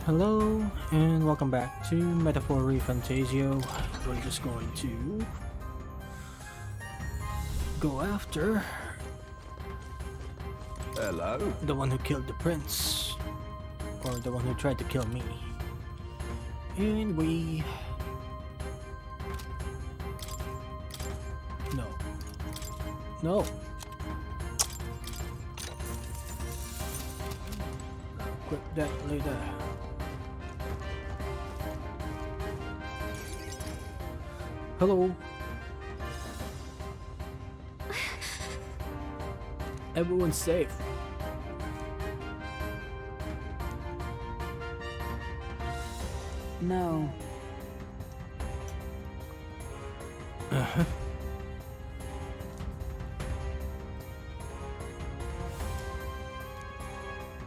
Hello, and welcome back to Metaphor ReFantazio. We're just going to go after the one who killed the prince, or the one who tried to kill me. And we... No. No! Equip that later. Hello. Everyone's safe. No.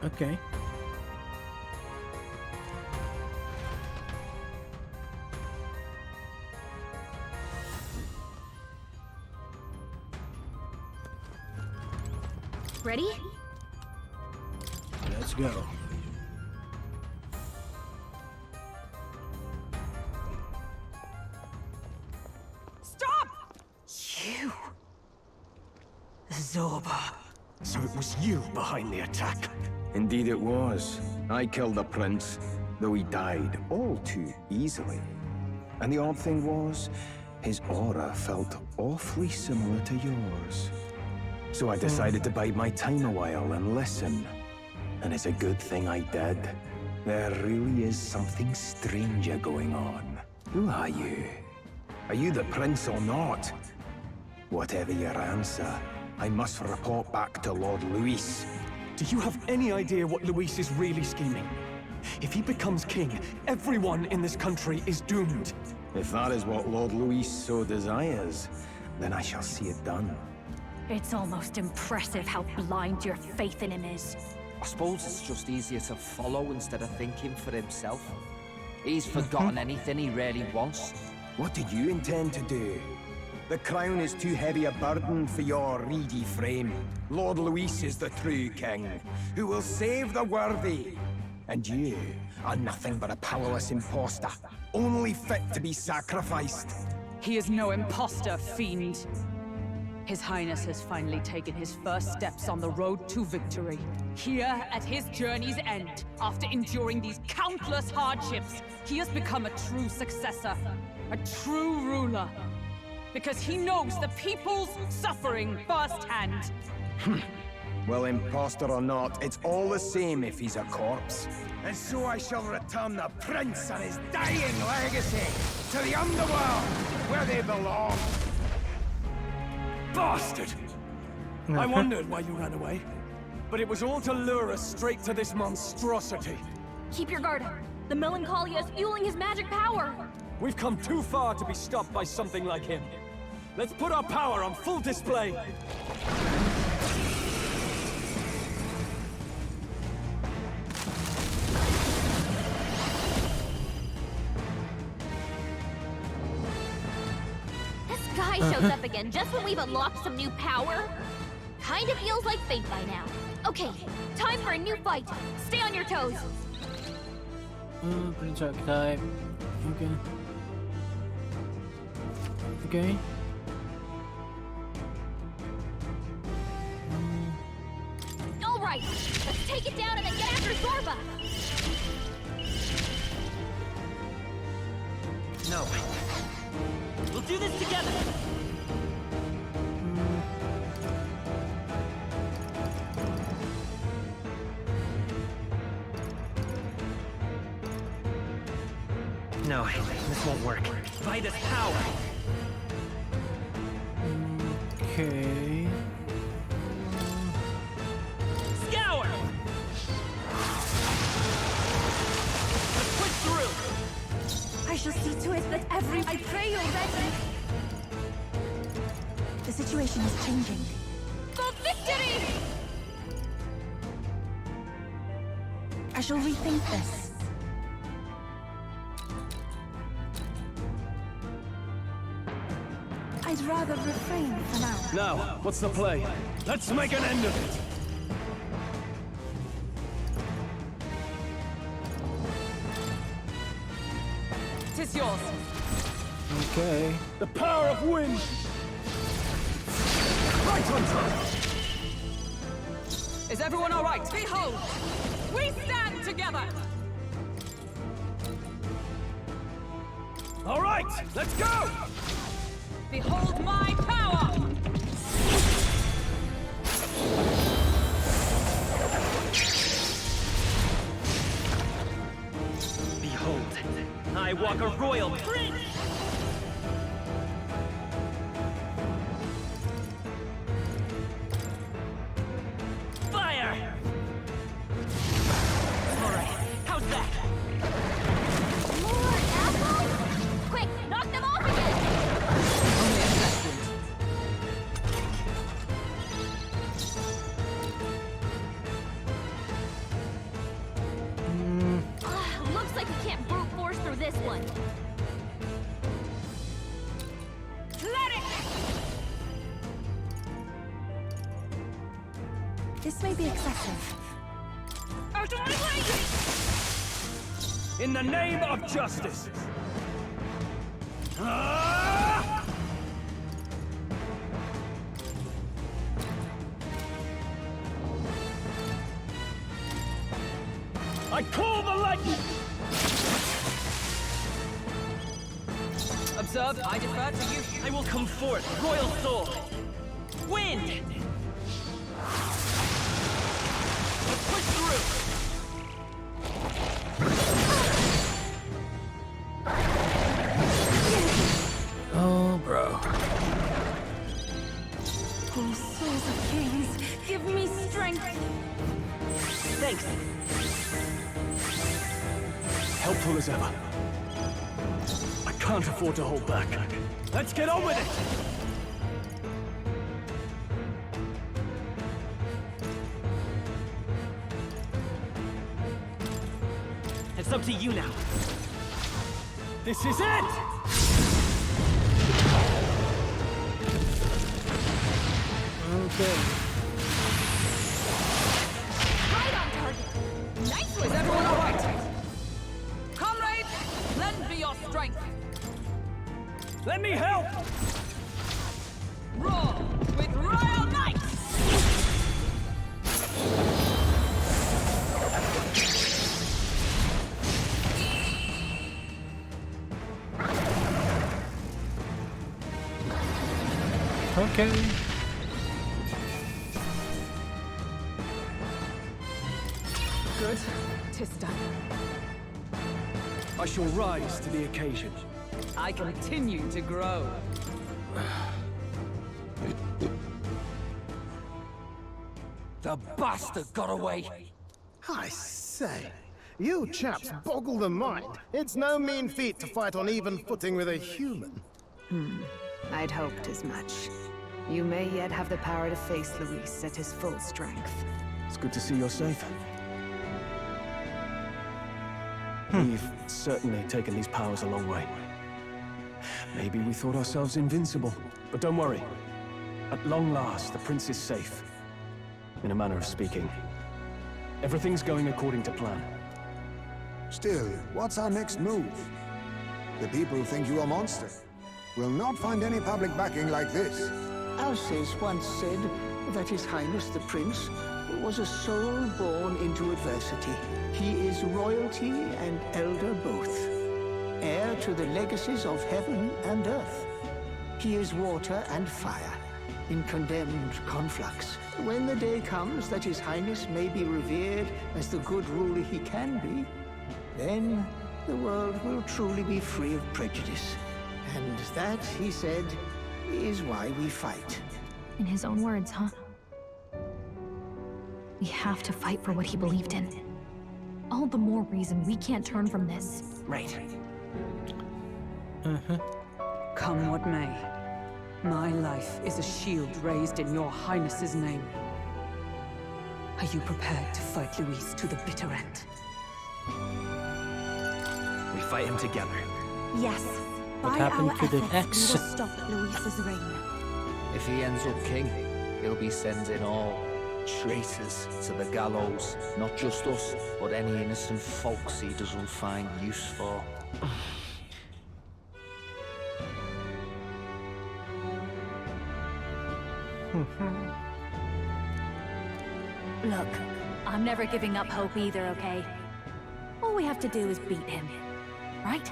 Okay. Ready? Let's go. Stop! You! Zorba. So it was you behind the attack? Indeed it was. I killed the prince, though he died all too easily. And the odd thing was, his aura felt awfully similar to yours. So I decided to bide my time a while and listen. And it's a good thing I did. There really is something stranger going on. Who are you? Are you the prince or not? Whatever your answer, I must report back to Lord Luis. Do you have any idea what Luis is really scheming? If he becomes king, everyone in this country is doomed. If that is what Lord Luis so desires, then I shall see it done. It's almost impressive how blind your faith in him is. I suppose it's just easier to follow instead of thinking for himself. He's forgotten anything he really wants. What did you intend to do? The crown is too heavy a burden for your reedy frame. Lord Luis is the true king, who will save the worthy. And you are nothing but a powerless imposter, only fit to be sacrificed. He is no imposter, fiend. His Highness has finally taken his first steps on the road to victory. Here, at his journey's end, after enduring these countless hardships, he has become a true successor, a true ruler. Because he knows the people's suffering firsthand. Well, imposter or not, it's all the same if he's a corpse. And so I shall return the prince and his dying legacy to the underworld, where they belong. Bastard! I wondered why you ran away. But it was all to lure us straight to this monstrosity. Keep your guard up. The Melancholia is fueling his magic power. We've come too far to be stopped by something like him. Let's put our power on full display. This guy shows up again just when we've unlocked some new power. Kinda feels like fate by now. Okay, time for a new fight. Stay on your toes. Prince archetype. Okay. Okay. Alright, let's take it down and then get after Zorba. No. We'll do this together! No, this won't work. By this power! Okay. Scour! Let's push through! I shall see to it that every... I pray you're ready. The situation is changing. For victory! I shall rethink this. I'd rather refrain for now. Now, what's the play? Let's make an end of it! It is yours. Okay. The power of wind! Right on time! Is everyone all right? Behold, we stand together. All right, let's go! Behold my power. Behold, I walk a royal prince! Fire! Alright, how's that? More apples? Quick, knock them off again! Only a second. Looks like we can't brute force through this one. Let it! This may be excessive. Out of my way! In the name of justice! I call the lightning! Observe, I defer to you. I will come forth, royal soul! Wind! Let's push through! Oh, bro. Oh, souls of kings, give me strength! Thanks! Helpful as ever. I can't afford to hold back. Let's get on with it! It's up to you now. This is it! Okay. Right on target. Nice Is one! everyone all right? Comrades, lend me your strength. Let me help! Roar with royal might! Okay. Good. 'Tis done. I shall rise to the occasion. I continue to grow. The bastard got away! I say, you chaps boggle the mind. It's no mean feat to fight on even footing with a human. I'd hoped as much. You may yet have the power to face Luis at his full strength. It's good to see you're safe. We've certainly taken these powers a long way. Maybe we thought ourselves invincible, but don't worry. At long last, the prince is safe. In a manner of speaking. Everything's going according to plan. Still, what's our next move? The people think you a monster. Will not find any public backing like this. Alces once said that His Highness the Prince was a soul born into adversity. He is royalty and elder both, heir to the legacies of heaven and earth. He is water and fire, in condemned conflux. When the day comes that His Highness may be revered as the good ruler he can be, then the world will truly be free of prejudice. And that, he said, is why we fight. In his own words, huh? We have to fight for what he believed in. All the more reason we can't turn from this. Right. Come what may, my life is a shield raised in your highness's name. Are you prepared to fight Luis to the bitter end? We fight him together. Yes. What By happened our to the efforts, ex? we will stop Luis's reign. If he ends up king, he'll be sending all traitors to the gallows. Not just us, but any innocent folks he doesn't find use for. Look, I'm never giving up hope either, okay? All we have to do is beat him, right?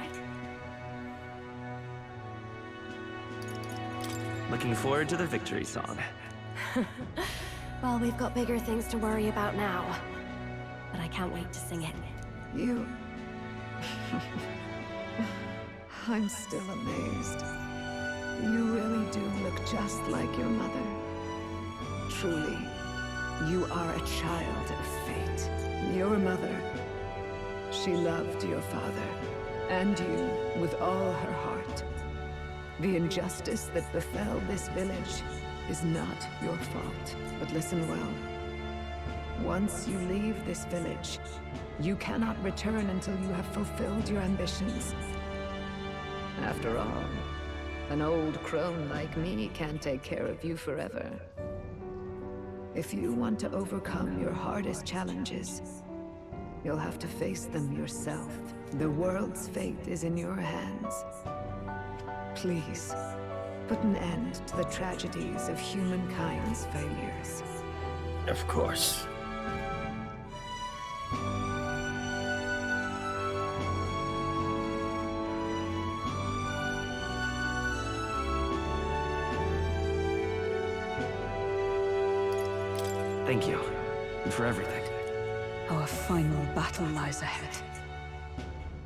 Looking forward to the victory song. Well, we've got bigger things to worry about now. But I can't wait to sing it. You... I'm still amazed. You really do look just like your mother. Truly, you are a child of fate. Your mother, she loved your father, and you with all her heart. The injustice that befell this village is not your fault. But listen well. Once you leave this village, you cannot return until you have fulfilled your ambitions. After all, an old crone like me can't take care of you forever. If you want to overcome your hardest challenges, you'll have to face them yourself. The world's fate is in your hands. Please, put an end to the tragedies of humankind's failures. Of course. Thank you. And for everything. Our final battle lies ahead.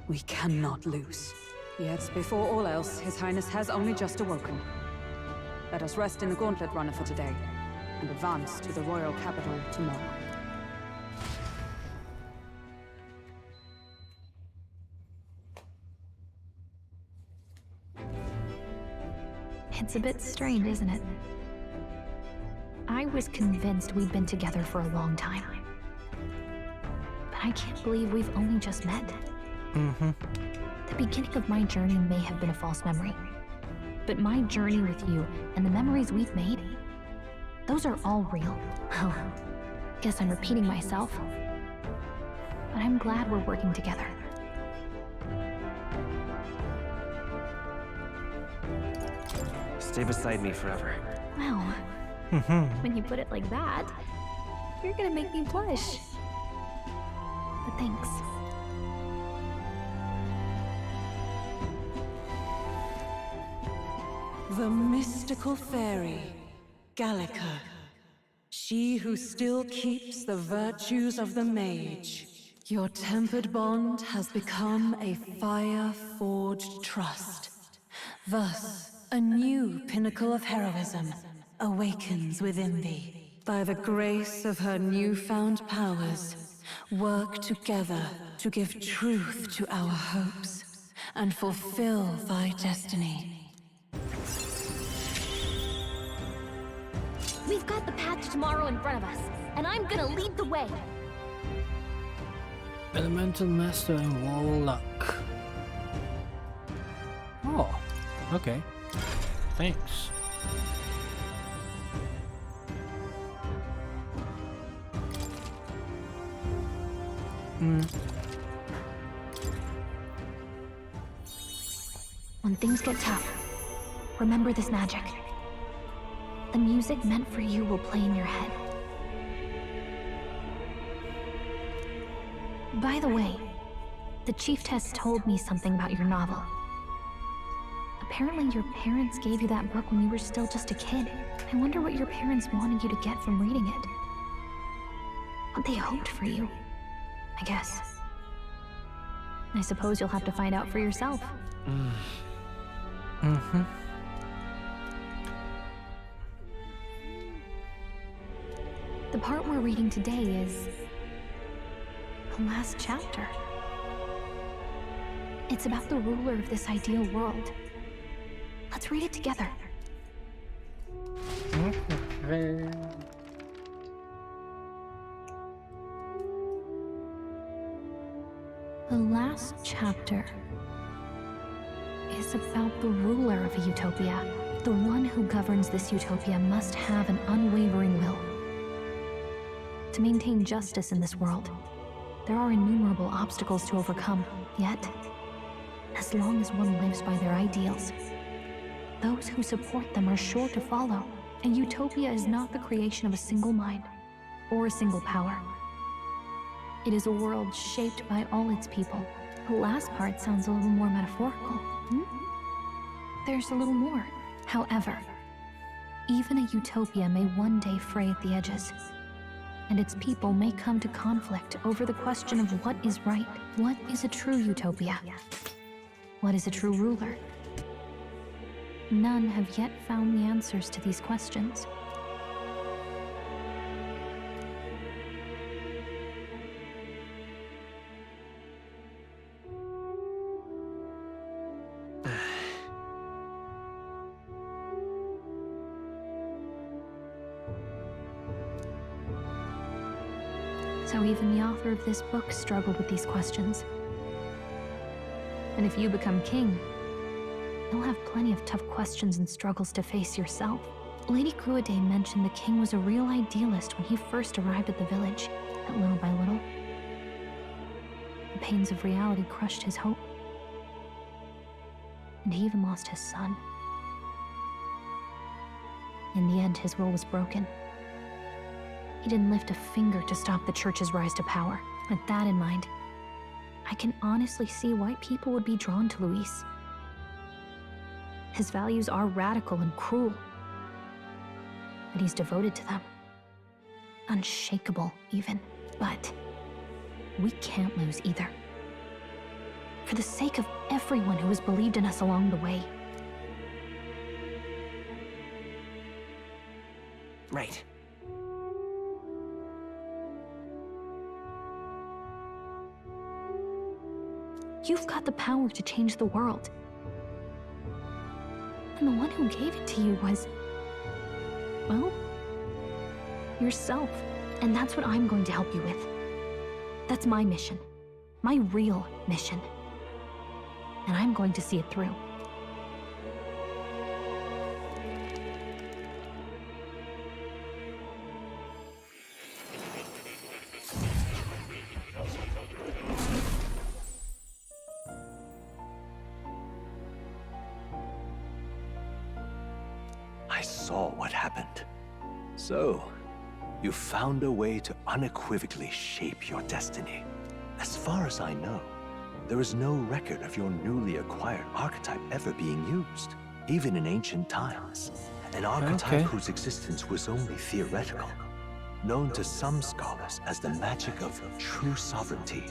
We cannot lose. Yet, before all else, His Highness has only just awoken. Let us rest in the Gauntlet Runner for today, and advance to the royal capital tomorrow. It's a bit strange, isn't it? I was convinced we'd been together for a long time. But I can't believe we've only just met. The beginning of my journey may have been a false memory. But my journey with you and the memories we've made, those are all real. Well, guess I'm repeating myself. But I'm glad we're working together. Stay beside me forever. Well, when you put it like that, you're gonna make me blush. But thanks. The mystical fairy, Gallica. She who still keeps the virtues of the mage. Your tempered bond has become a fire-forged trust. Thus, a new pinnacle of heroism awakens within thee. By the grace of her newfound powers, work together to give truth to our hopes and fulfill thy destiny. We've got the path to tomorrow in front of us, and I'm gonna lead the way. Elemental Master and Warlock. Oh, okay. Thanks. When things get tough, remember this magic. The music meant for you will play in your head. By the way, the Chieftess told me something about your novel. Apparently your parents gave you that book when you were still just a kid. I wonder what your parents wanted you to get from reading it. What they hoped for you, I guess. I suppose you'll have to find out for yourself. The part we're reading today is the last chapter. It's about the ruler of this ideal world. Let's read it together. The last chapter is about the ruler of a utopia. The one who governs this utopia must have an unwavering will. To maintain justice in this world, there are innumerable obstacles to overcome. Yet, as long as one lives by their ideals, those who support them are sure to follow. A utopia is not the creation of a single mind or a single power. It is a world shaped by all its people. The last part sounds a little more metaphorical. There's a little more. However, even a utopia may one day fray at the edges, and its people may come to conflict over the question of what is right. What is a true utopia? What is a true ruler? None have yet found the answers to these questions. So even the author of this book struggled with these questions. And if you become king, you'll have plenty of tough questions and struggles to face yourself. Lady Gruaday mentioned the king was a real idealist when he first arrived at the village, but little by little, the pains of reality crushed his hope. And he even lost his son. In the end, his will was broken. He didn't lift a finger to stop the church's rise to power. With that in mind, I can honestly see why people would be drawn to Luis. His values are radical and cruel, but he's devoted to them. Unshakable, even. But we can't lose either. For the sake of everyone who has believed in us along the way. Right. You've got the power to change the world. And the one who gave it to you was, well, yourself. And that's what I'm going to help you with. That's my mission. My real mission. And I'm going to see it through. I saw what happened. So, you found a way to unequivocally shape your destiny. As far as I know, there is no record of your newly acquired archetype ever being used, even in ancient times. An archetype whose existence was only theoretical, known to some scholars as the magic of true sovereignty.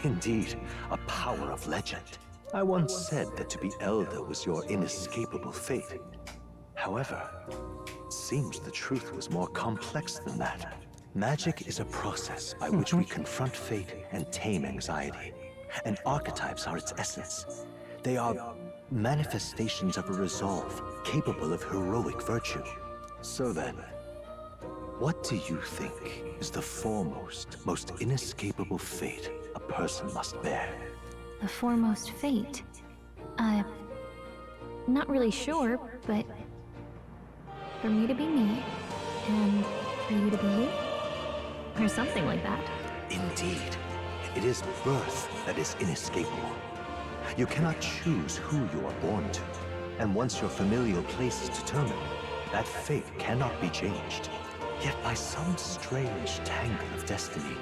Indeed, a power of legend. I once said that to be Elder was your inescapable fate. However, it seems the truth was more complex than that. Magic is a process by which we confront fate and tame anxiety. And archetypes are its essence. They are manifestations of a resolve capable of heroic virtue. So then, what do you think is the foremost, most inescapable fate a person must bear? The foremost fate? Not really sure, but for me to be me, and for you to be you? Or something like that. Indeed. It is birth that is inescapable. You cannot choose who you are born to. And once your familial place is determined, that fate cannot be changed. Yet by some strange tangle of destiny,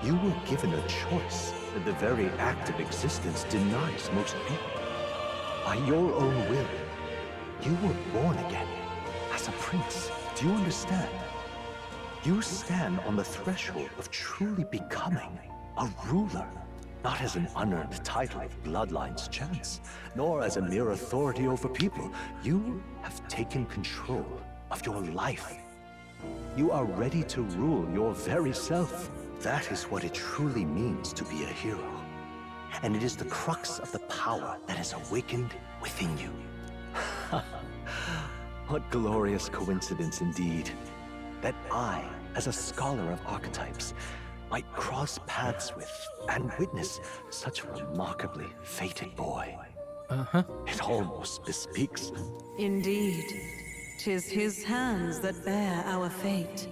you were given a choice that the very act of existence denies most people. By your own will, you were born again. As a prince, do you understand? You stand on the threshold of truly becoming a ruler, not as an unearned title of bloodline's chance, nor as a mere authority over people. You have taken control of your life. You are ready to rule your very self. That is what it truly means to be a hero. And it is the crux of the power that is awakened within you. What glorious coincidence indeed, that I, as a scholar of archetypes, might cross paths with and witness such a remarkably fated boy. It almost bespeaks. Indeed, 'tis his hands that bear our fate.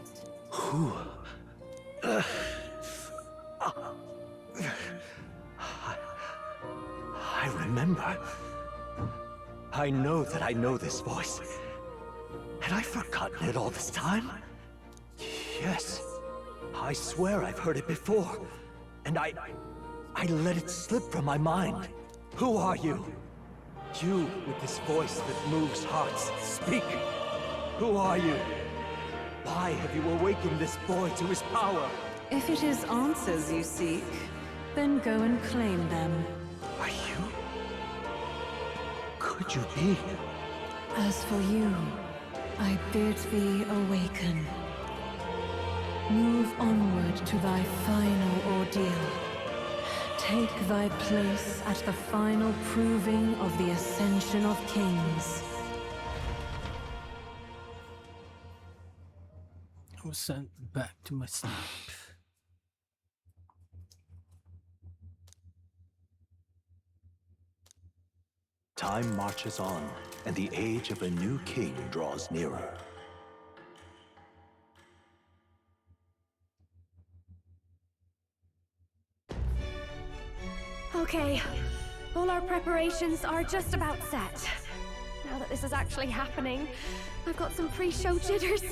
Who? I remember. I know that I know this voice. Had I forgotten it all this time? Yes. I swear I've heard it before. And I let it slip from my mind. Who are you? You with this voice that moves hearts. Speak. Who are you? Why have you awakened this boy to his power? If it is answers you seek, then go and claim them. Are you? Could you be? As for you, I bid thee awaken. Move onward to thy final ordeal. Take thy place at the final proving of the Ascension of Kings. I was sent back to my sleep. Time marches on, and the age of a new king draws nearer. Okay, all our preparations are just about set. Now that this is actually happening, I've got some pre-show jitters.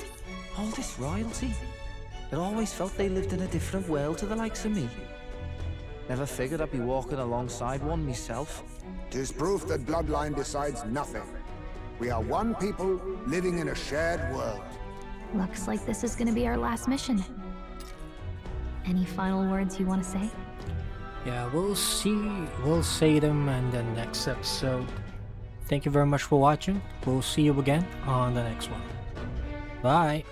All this royalty? It always felt they lived in a different world to the likes of me. Never figured I'd be walking alongside one myself. 'Tis proof that bloodline decides nothing. We are one people living in a shared world. Looks like this is gonna be our last mission. Any final words you want to say? Yeah, we'll say them in the next episode. Thank you very much for watching. We'll see you again on the next one. Bye.